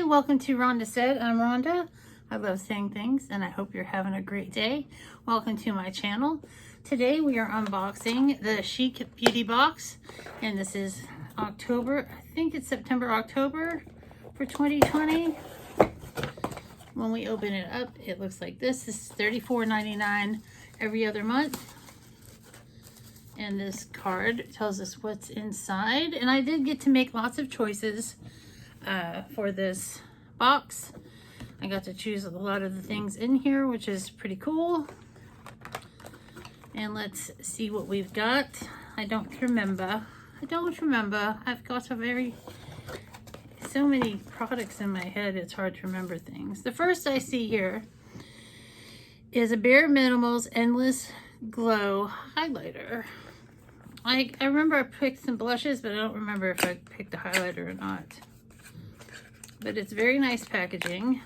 welcome to Rhonda Said. I'm Rhonda. I love saying things and I hope you're having a great day. Welcome to my channel. Today we are unboxing the Chic Beauty Box, and this is October, I think it's September, October for 2020. When we open it up, it looks like this. This is $34.99 every other month. And this card tells us what's inside. And I did get to make lots of choices for this box. I got to choose a lot of the things in here, which is pretty cool. And let's see what we've got. I don't remember. I've got so many products in my head, it's hard to remember things. The first I see here is a Bare Minimals Endless Glow highlighter. I remember I picked some blushes, but I don't remember if I picked a highlighter or not. But it's very nice packaging.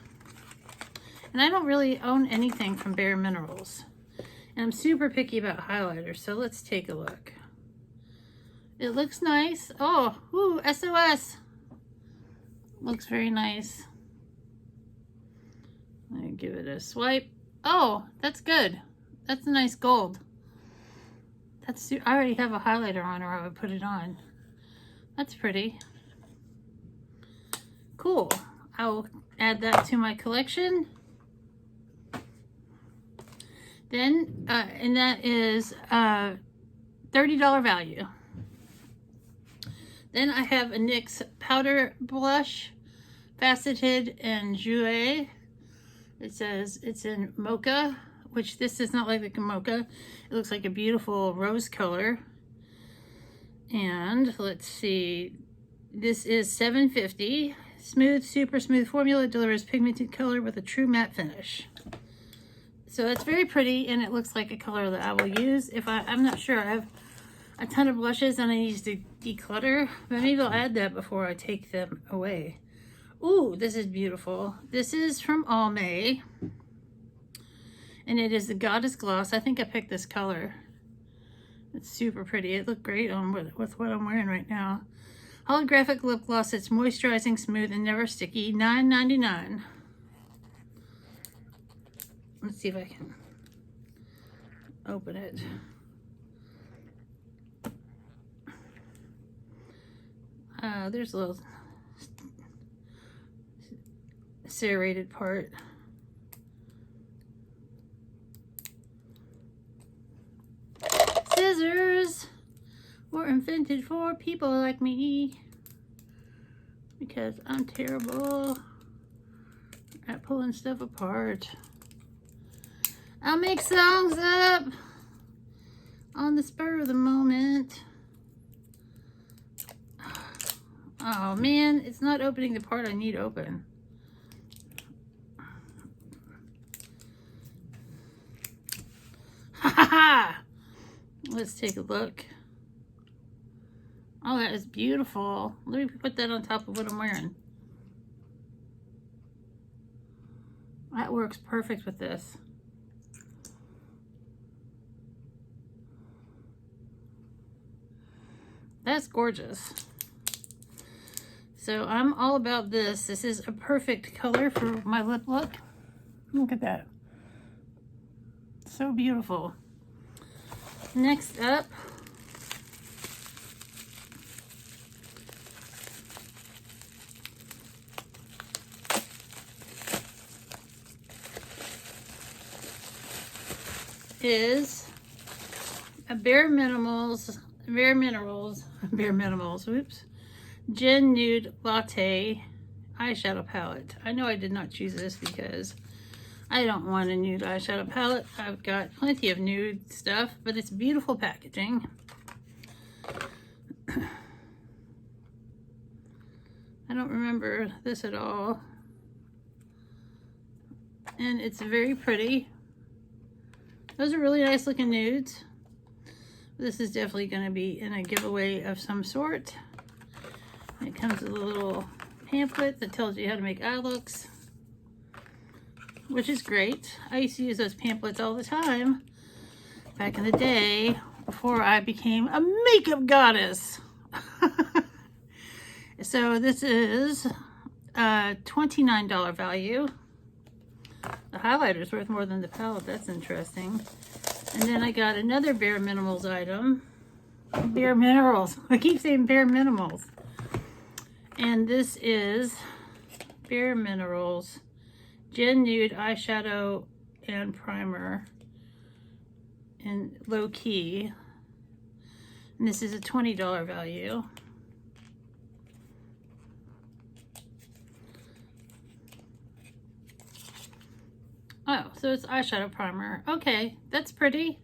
And I don't really own anything from Bare Minerals. And I'm super picky about highlighters, so let's take a look. It looks nice. Oh, ooh, SOS. Looks very nice. Let me give it a swipe. Oh, that's good. That's a nice gold. I already have a highlighter on, or I would put it on. That's pretty. Cool. I'll add that to my collection. Then, and that is $30 value. Then I have a NYX powder blush, faceted and joué. It says it's in mocha, which this is not like a mocha. It looks like a beautiful rose color. And let's see, this is $7.50. Smooth, super smooth formula, delivers pigmented color with a true matte finish. So that's very pretty, and it looks like a color that I will use. I'm not sure, I have a ton of blushes and I need to declutter, but maybe I'll add that before I take them away. Ooh, this is beautiful. This is from Almay, and it is the Goddess Gloss. I think I picked this color. It's super pretty. It looked great on with what I'm wearing right now. Holographic lip gloss. It's moisturizing, smooth, and never sticky. $9.99. Let's see if I can open it. There's a little serrated part. Scissors were invented for people like me because I'm terrible at pulling stuff apart. I'll make songs up on the spur of the moment. Oh man, it's not opening the part I need open. Ha ha ha! Let's take a look. Oh, that is beautiful. Let me put that on top of what I'm wearing. That works perfect with this. That's gorgeous. So I'm all about this. This is a perfect color for my lip look. Look at that. So beautiful. Next up is a Bare Minerals, whoops, Gen Nude Latte eyeshadow palette. I know I did not choose this because I don't want a nude eyeshadow palette. I've got plenty of nude stuff, but it's beautiful packaging. I don't remember this at all. And it's very pretty. Those are really nice looking nudes. This is definitely going to be in a giveaway of some sort. It comes with a little pamphlet that tells you how to make eye looks, which is great. I used to use those pamphlets all the time back in the day before I became a makeup goddess. So this is $29 value. The highlighter's worth more than the palette. That's interesting. And then I got another Bare Minimals item. Bare Minerals. I keep saying Bare Minimals. And this is Bare Minerals Gen Nude Eyeshadow and Primer in Low Key. And this is a $20 value. Oh, so it's eyeshadow primer. Okay, that's pretty.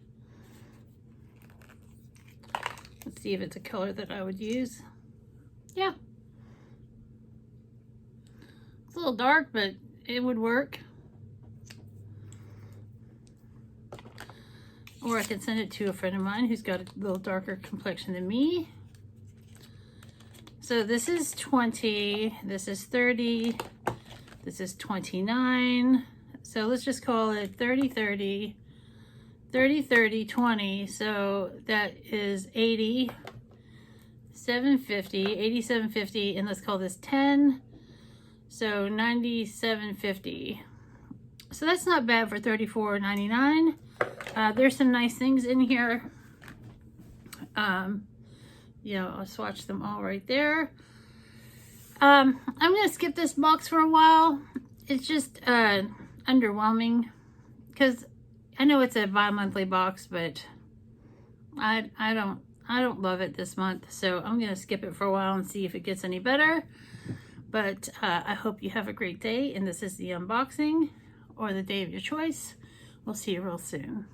Let's see if it's a color that I would use. Yeah. It's a little dark, but it would work. Or I could send it to a friend of mine who's got a little darker complexion than me. So this is 20, this is 30, this is 29. So let's just call it 30, 30, 30, 30, 20. So that is 80, 750, 8750, and let's call this 10. So 9750. So that's not bad for $34.99. There's some nice things in here. You know, I'll swatch them all right there. I'm gonna skip this box for a while. It's just underwhelming because I know it's a bi-monthly box, but I don't love it this month, so I'm gonna skip it for a while and see if it gets any better. But I hope you have a great day, and this is the unboxing, or the day of your choice. We'll see you real soon.